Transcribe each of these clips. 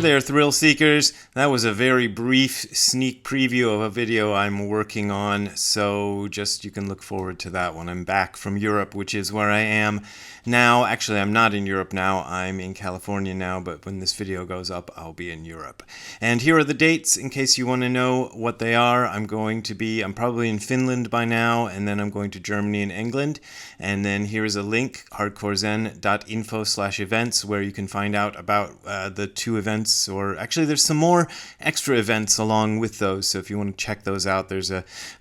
there, thrill seekers. That was a very brief sneak preview of a video I'm working on, so just you can look forward to that one. I'm back from Europe, which is where I am now. Actually, I'm not in Europe now. I'm in California now, but when this video goes up, I'll be in Europe. And here are the dates in case you want to know what they are. I'm probably in Finland by now, and then I'm going to Germany and England. And then here's a link, hardcorezen.info/events, where you can find out about the two events, or actually there's some more extra events along with those. So if you want to check those out, there's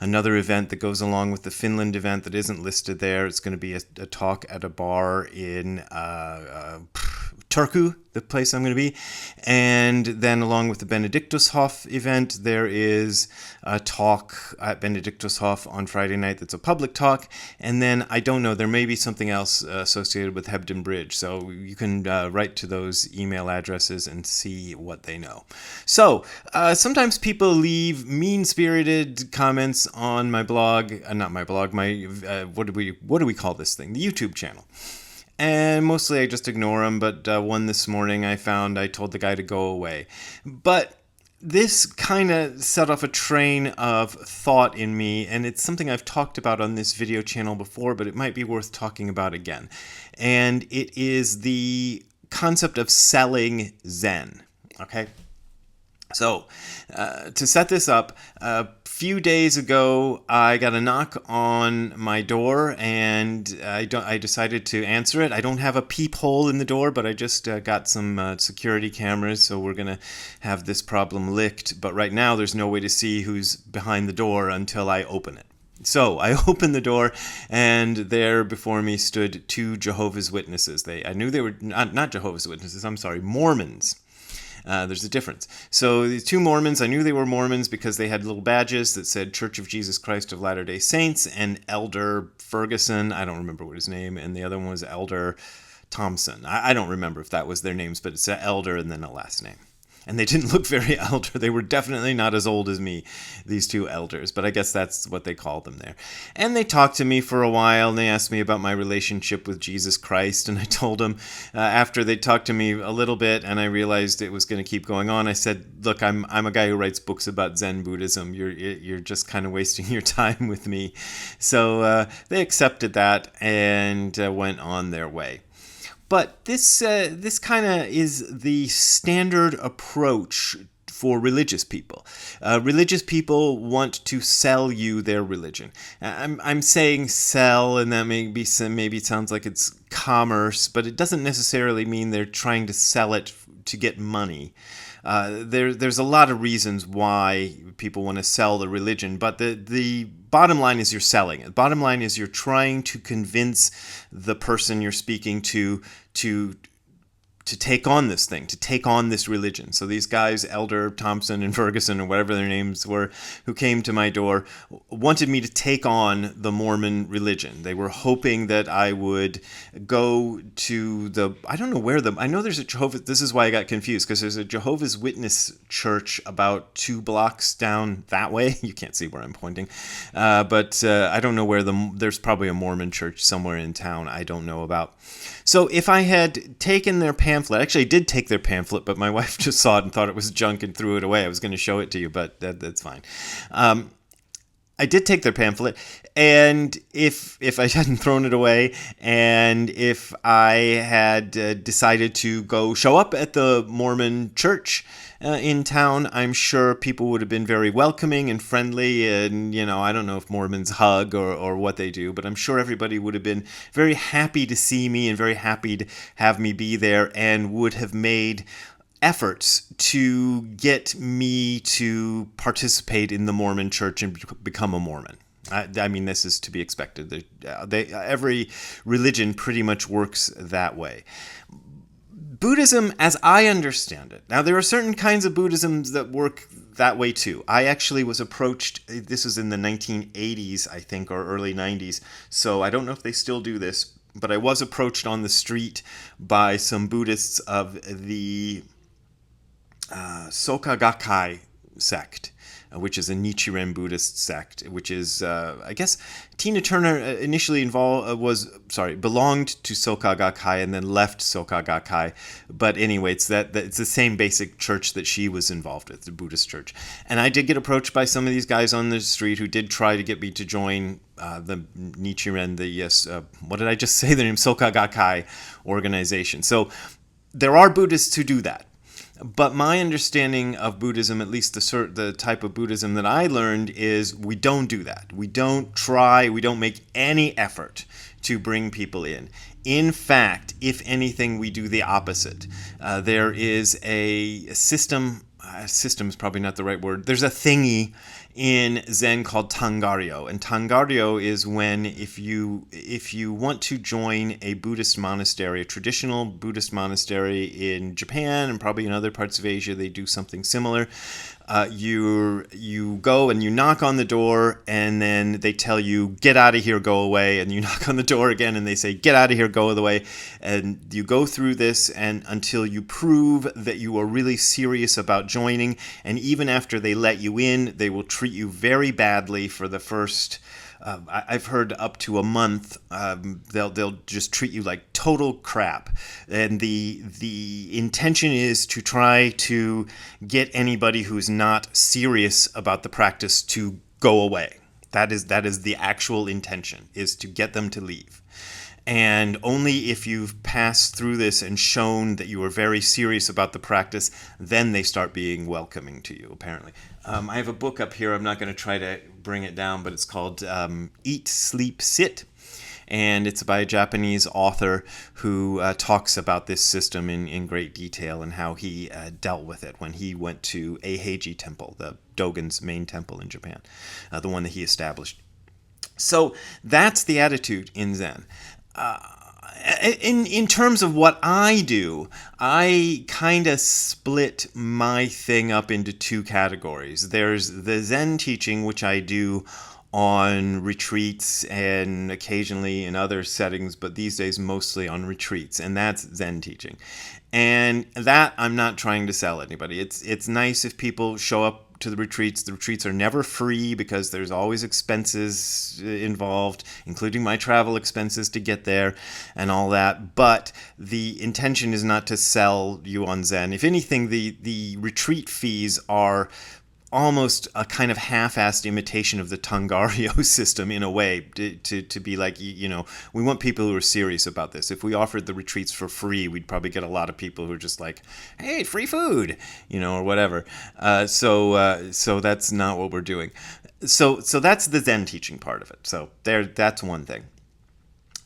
another event that goes along with the Finland event that isn't listed there. It's going to be a talk at a bar in Turku, the place I'm going to be. And then along with the Benediktushof event, there is a talk at Benediktushof on Friday night that's a public talk. And then, I don't know, there may be something else associated with Hebden Bridge. So you can write to those email addresses and see what they know. So sometimes people leave mean-spirited comments on my blog, not my blog, my, what do we call this thing? The YouTube channel. And mostly I just ignore them, but one this morning I told the guy to go away. But this kind of set off a train of thought in me, and it's something I've talked about on this video channel before, but it might be worth talking about again. And it is the concept of selling Zen, okay? So, to set this up, a few days ago, I got a knock on my door, and I decided to answer it. I don't have a peephole in the door, but I just got some security cameras, so we're going to have this problem licked. But right now, there's no way to see who's behind the door until I open it. So I opened the door, and there before me stood two Jehovah's Witnesses. I knew they were not Jehovah's Witnesses, Mormons. There's a difference. So the two Mormons, I knew they were Mormons because they had little badges that said Church of Jesus Christ of Latter-day Saints, and Elder Ferguson, I don't remember what his name, and the other one was Elder Thompson. I don't remember if that was their names, but it's an elder and then a last name. And they didn't look very elder. They were definitely not as old as me, these two elders. But I guess that's what they called them there. And they talked to me for a while, and they asked me about my relationship with Jesus Christ. And I told them, after they talked to me a little bit, and I realized it was going to keep going on, I said, look, I'm a guy who writes books about Zen Buddhism. You're just kind of wasting your time with me. So they accepted that and went on their way. But this kind of is the standard approach for religious people. Religious people want to sell you their religion. I'm saying sell, and that maybe it sounds like it's commerce, but it doesn't necessarily mean they're trying to sell it to get money. There's a lot of reasons why people want to sell the religion, but the bottom line is you're selling it. The bottom line is you're trying to convince the person you're speaking to take on this thing, to take on this religion. So these guys, Elder Thompson and Ferguson, or whatever their names were, who came to my door, wanted me to take on the Mormon religion. They were hoping that I would go to I know there's a Jehovah's, this is why I got confused, because there's a Jehovah's Witness church about 2 blocks down that way. You can't see where I'm pointing. But I don't know where there's probably a Mormon church somewhere in town I don't know about. So if I had taken their pamphlet, actually I did take their pamphlet, but my wife just saw it and thought it was junk and threw it away. I was going to show it to you, but that's fine. I did take their pamphlet, and if I hadn't thrown it away, and if I had decided to go show up at the Mormon church in town, I'm sure people would have been very welcoming and friendly, and, I don't know if Mormons hug or what they do, but I'm sure everybody would have been very happy to see me and very happy to have me be there, and would have made efforts to get me to participate in the Mormon church and become a Mormon. I mean, this is to be expected. Every religion pretty much works that way. Buddhism, as I understand it, now there are certain kinds of Buddhisms that work that way too. I actually was approached, this was in the 1980s, I think, or early 90s, so I don't know if they still do this, but I was approached on the street by some Buddhists of the Soka Gakkai sect. which is a Nichiren Buddhist sect, which is, I guess, Tina Turner initially belonged to Soka Gakkai and then left Soka Gakkai. But anyway, it's the same basic church that she was involved with, the Buddhist church. And I did get approached by some of these guys on the street who did try to get me to join the Nichiren, what did I just say? The name Soka Gakkai organization. So there are Buddhists who do that. But my understanding of Buddhism, at least the type of Buddhism that I learned, is we don't do that. We don't make any effort to bring people in. In fact, if anything, we do the opposite. There is a system is probably not the right word. There's a thingy in Zen called Tangaro, and Tangaro is when if you want to join a Buddhist monastery, a traditional Buddhist monastery in Japan and probably in other parts of Asia, they do something similar. You go and you knock on the door, and then they tell you, get out of here, go away. And you knock on the door again, and they say, get out of here, go away. And you go through this and until you prove that you are really serious about joining. And even after they let you in, they will treat you very badly for the first I've heard up to a month. They'll just treat you like total crap, and the intention is to try to get anybody who's not serious about the practice to go away. That is the actual intention, is to get them to leave. And only if you've passed through this and shown that you are very serious about the practice, then they start being welcoming to you, apparently. I have a book up here. I'm not going to try to bring it down, but it's called Eat, Sleep, Sit. And it's by a Japanese author who talks about this system in great detail and how he dealt with it when he went to Eiheiji Temple, the Dogen's main temple in Japan, the one that he established. So that's the attitude in Zen. In terms of what I do, I kind of split my thing up into two categories. There's the Zen teaching, which I do on retreats and occasionally in other settings, but these days mostly on retreats, and that's Zen teaching. And that I'm not trying to sell anybody. It's nice if people show up to the retreats. The retreats are never free because there's always expenses involved, including my travel expenses to get there and all that. But the intention is not to sell you on Zen. If anything, the retreat fees are almost a kind of half-assed imitation of the Tangaro system in a way, to be like, we want people who are serious about this. If we offered the retreats for free, we'd probably get a lot of people who are just like, hey, free food, or whatever. So that's not what we're doing. So that's the Zen teaching part of it. So that's one thing.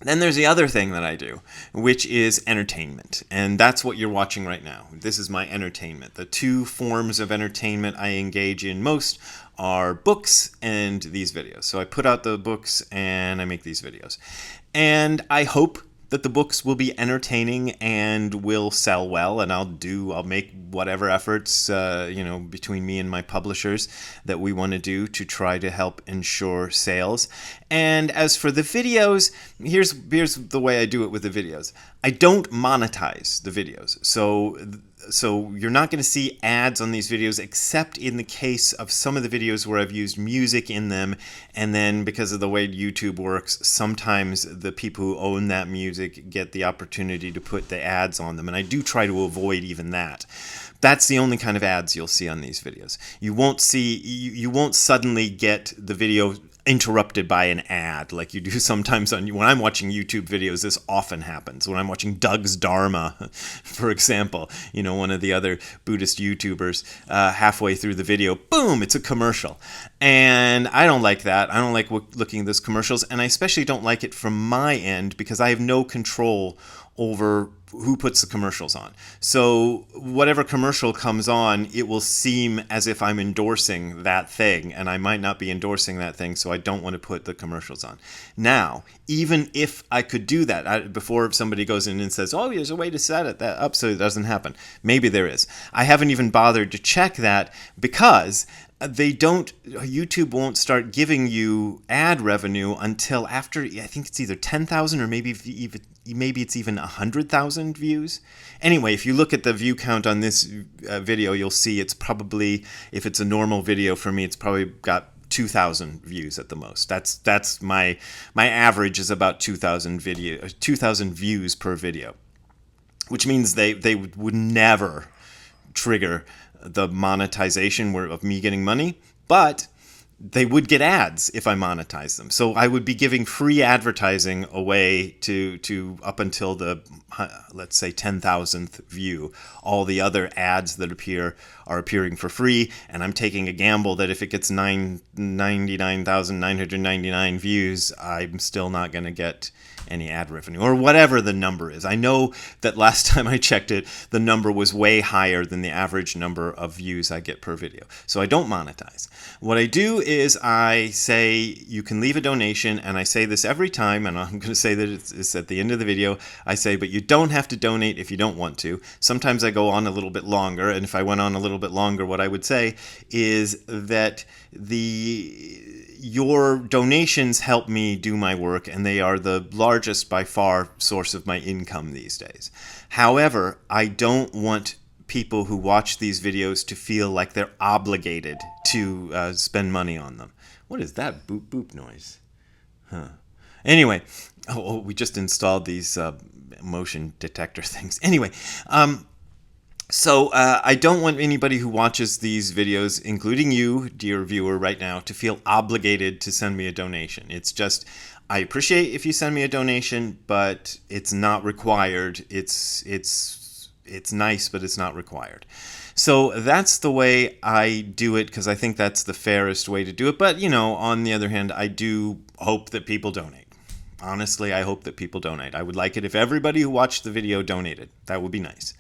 Then there's the other thing that I do, which is entertainment. And that's what you're watching right now. This is my entertainment. The two forms of entertainment I engage in most are books and these videos. So I put out the books and I make these videos. And I hope that the books will be entertaining and will sell well, and I'll make whatever efforts, between me and my publishers that we want to do to try to help ensure sales. And as for the videos, here's the way I do it with the videos. I don't monetize the videos. So you're not going to see ads on these videos, except in the case of some of the videos where I've used music in them. And then because of the way YouTube works, sometimes the people who own that music get the opportunity to put the ads on them. And I do try to avoid even that. That's the only kind of ads you'll see on these videos. You won't suddenly get the video interrupted by an ad like you do sometimes when I'm watching YouTube videos. This often happens when I'm watching Doug's Dharma, for example, one of the other Buddhist YouTubers. Halfway through the video, boom, it's a commercial, and I don't like that. I don't like looking at those commercials, and I especially don't like it from my end because I have no control over who puts the commercials on. So whatever commercial comes on, it will seem as if I'm endorsing that thing, and I might not be endorsing that thing, so I don't want to put the commercials on. Now, even if I could do that, before somebody goes in and says, oh, there's a way to set that up so it doesn't happen. Maybe there is. I haven't even bothered to check that because YouTube won't start giving you ad revenue until after, I think it's either 10,000 or maybe it's even 100,000 views. Anyway, if you look at the view count on this video, you'll see it's probably, if it's a normal video for me, it's probably got 2,000 views at the most. That's my average is about 2,000 views per video, which means they would never trigger the monetization of me getting money, but they would get ads if I monetize them. So I would be giving free advertising away to up until the, let's say, 10,000th view. All the other ads that appear are appearing for free, and I'm taking a gamble that if it gets 99,999 views, I'm still not going to get any ad revenue, or whatever the number is. I know that last time I checked it, the number was way higher than the average number of views I get per video. So I don't monetize. What I do is I say you can leave a donation, and I say this every time, and I'm going to say that it's at the end of the video. I say, but you don't have to donate if you don't want to. Sometimes I go on a little bit longer, and if I went on a little bit longer, what I would say is that your donations help me do my work, and they are the largest by far source of my income these days. However, I don't want people who watch these videos to feel like they're obligated to spend money on them. What is that boop boop noise? Anyway, we just installed these motion detector things. Anyway, So I don't want anybody who watches these videos, including you, dear viewer, right now, to feel obligated to send me a donation. It's just, I appreciate if you send me a donation, but it's not required. It's nice, but it's not required. So that's the way I do it, because I think that's the fairest way to do it. But, on the other hand, I do hope that people donate. Honestly, I hope that people donate. I would like it if everybody who watched the video donated. That would be nice.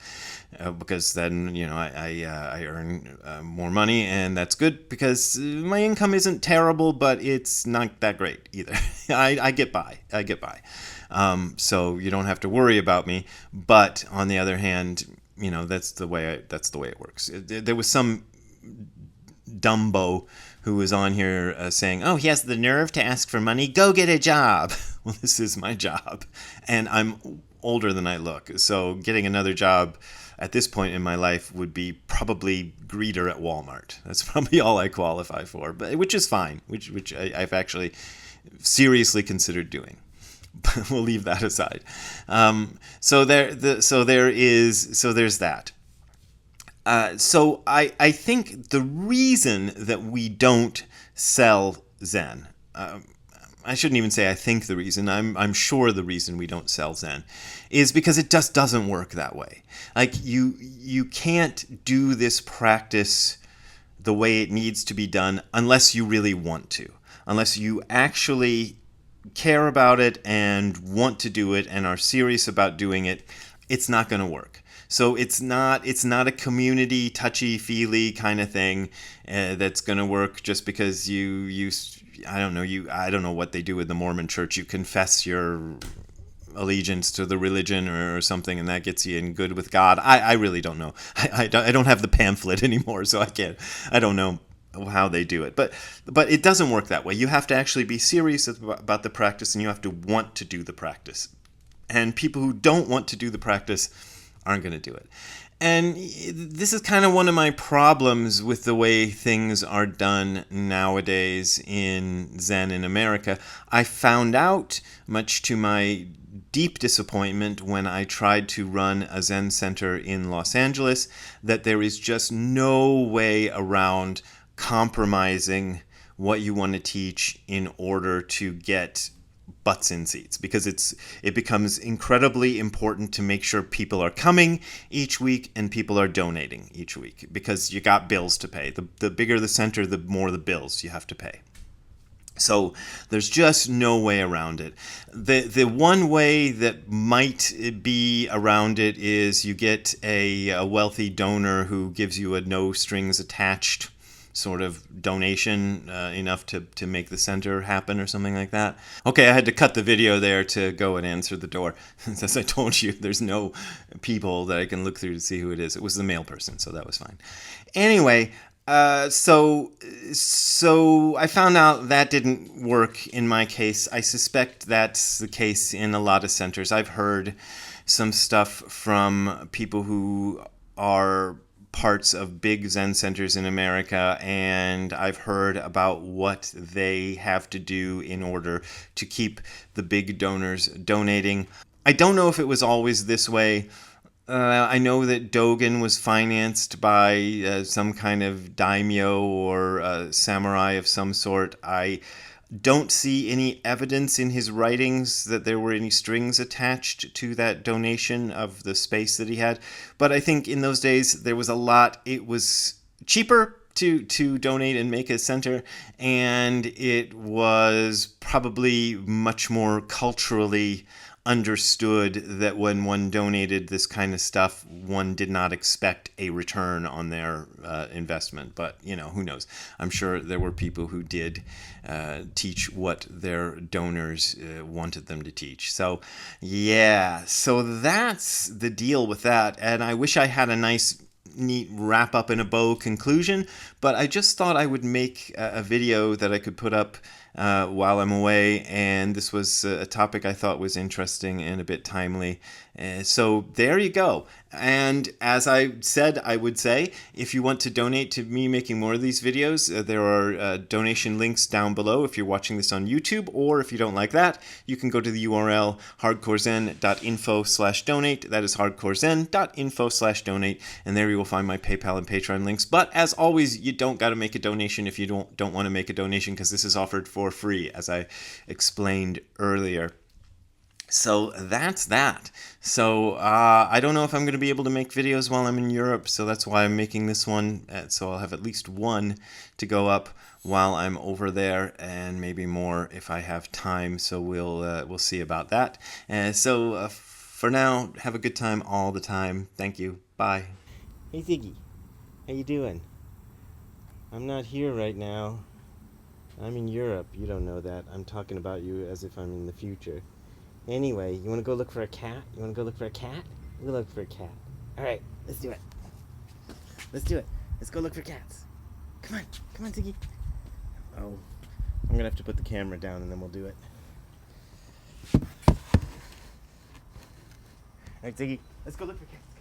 Because then, I earn more money, and that's good because my income isn't terrible, but it's not that great either. I get by. So you don't have to worry about me. But on the other hand, that's the way it works. There was some Dumbo who was on here saying, "Oh, he has the nerve to ask for money. Go get a job." Well, this is my job, and I'm older than I look, so getting another job at this point in my life would be probably greeter at Walmart. That's probably all I qualify for, but which is fine, which I've actually seriously considered doing. But we'll leave that aside. So there's that. So I think the reason that we don't sell Zen, I shouldn't even say I think the reason, I'm sure the reason we don't sell Zen is because it just doesn't work that way. Like you can't do this practice the way it needs to be done unless you really want to. Unless you actually care about it and want to do it and are serious about doing it, it's not going to work. So it's not a community touchy-feely kind of thing that's going to work just because I don't know what they do with the Mormon Church. You confess your allegiance to the religion or something, and that gets you in good with God. I really don't know. I don't have the pamphlet anymore, so I don't know how they do it. But it doesn't work that way. You have to actually be serious about the practice, and you have to want to do the practice. And people who don't want to do the practice aren't going to do it. And this is kind of one of my problems with the way things are done nowadays in Zen in America. I found out, much to my deep disappointment, when I tried to run a Zen center in Los Angeles, that there is just no way around compromising what you want to teach in order to get butts in seats, because it becomes incredibly important to make sure people are coming each week and people are donating each week, because you got bills to pay. The bigger the center, the more the bills you have to pay. So there's just no way around it. The one way that might be around it is you get a wealthy donor who gives you a no strings attached sort of donation, enough to make the center happen or something like that. Okay, I had to cut the video there to go and answer the door. As I told you, there's no people that I can look through to see who it is. It was the mail person, so that was fine. Anyway, So I found out that didn't work in my case. I suspect that's the case in a lot of centers. I've heard some stuff from people who are parts of big Zen centers in America, and I've heard about what they have to do in order to keep the big donors donating. I don't know if it was always this way. I know that Dogen was financed by some kind of daimyo or samurai of some sort. I don't see any evidence in his writings that there were any strings attached to that donation of the space that he had. But I think in those days there was a lot. It was cheaper to donate and make a center, and it was probably much more culturally understood that when one donated this kind of stuff, one did not expect a return on their investment. But, who knows? I'm sure there were people who did teach what their donors wanted them to teach. So, yeah, so that's the deal with that. And I wish I had a nice neat wrap up in a bow conclusion, but I just thought I would make a video that I could put up while I'm away, and this was a topic I thought was interesting and a bit timely. So there you go. And as I said, I would say, if you want to donate to me making more of these videos, there are donation links down below if you're watching this on YouTube, or if you don't like that, you can go to the URL hardcorezen.info/donate. That is hardcorezen.info/donate, and there you will find my PayPal and Patreon links. But as always, you don't got to make a donation if you don't want to make a donation, because this is offered for free, as I explained earlier. So that's that. So I don't know if I'm going to be able to make videos while I'm in Europe, so that's why I'm making this one. So I'll have at least one to go up while I'm over there, and maybe more if I have time. So we'll see about that. So for now, have a good time all the time. Thank you. Bye. Hey Ziggy, how you doing? I'm not here right now. I'm in Europe. You don't know that. I'm talking about you as if I'm in the future. Anyway, you want to go look for a cat? You want to go look for a cat? We'll look for a cat. All right, let's do it. Let's do it. Let's go look for cats. Come on, Ziggy. Oh, I'm going to have to put the camera down and then we'll do it. All right, Ziggy, let's go look for cats.